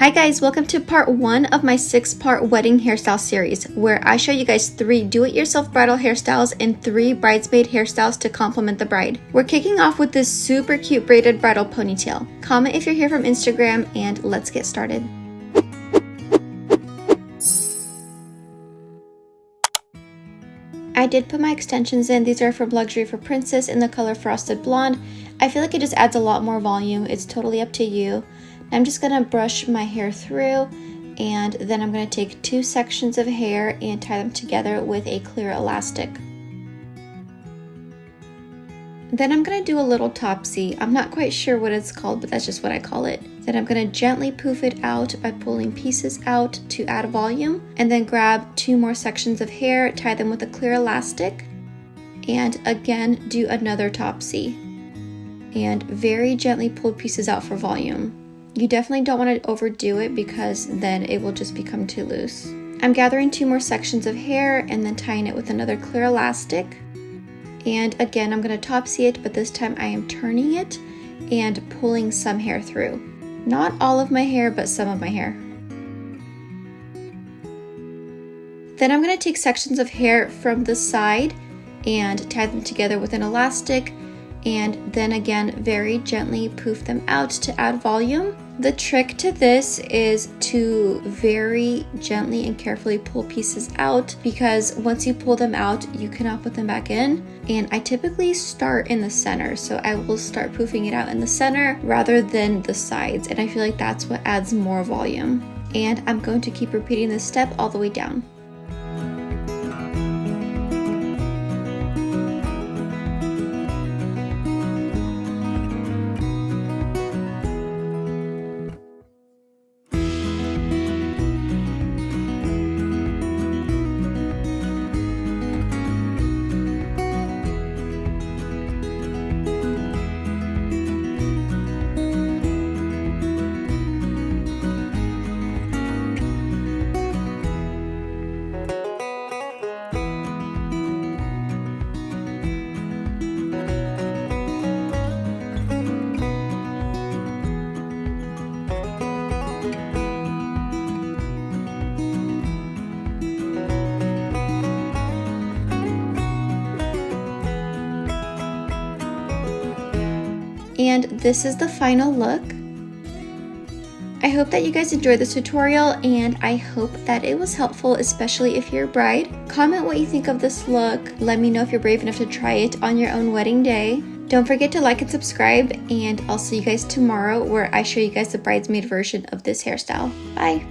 Hi guys, welcome to part 1 of my 6-part wedding hairstyle series, where I show you guys 3 do-it-yourself bridal hairstyles and 3 bridesmaid hairstyles to complement the bride. We're kicking off with this super cute braided bridal ponytail. Comment if you're here from Instagram and let's get started. I did put my extensions in. These are from Luxury for Princess in the color Frosted Blonde. I feel like it just adds a lot more volume. It's totally up to you. I'm just going to brush my hair through, and then I'm going to take 2 sections of hair and tie them together with a clear elastic. Then I'm going to do a little topsy. I'm not quite sure what it's called, but that's just what I call it. Then I'm going to gently poof it out by pulling pieces out to add volume, and then grab 2 more sections of hair, tie them with a clear elastic, and again do another topsy. And very gently pull pieces out for volume. You definitely don't want to overdo it because then it will just become too loose. I'm gathering 2 more sections of hair and then tying it with another clear elastic. And again, I'm going to topsy it, but this time I am turning it and pulling some hair through. Not all of my hair, but some of my hair. Then I'm going to take sections of hair from the side and tie them together with an elastic, and then again very gently poof them out to add volume. The trick to this is to very gently and carefully pull pieces out, because once you pull them out you cannot put them back in, and I typically start in the center, so I will start poofing it out in the center rather than the sides, and I feel like that's what adds more volume. And I'm going to keep repeating this step all the way down. And this is the final look. I hope that you guys enjoyed this tutorial, and I hope that it was helpful, especially if you're a bride. Comment what you think of this look. Let me know if you're brave enough to try it on your own wedding day. Don't forget to like and subscribe, and I'll see you guys tomorrow where I show you guys the bridesmaid version of this hairstyle. Bye!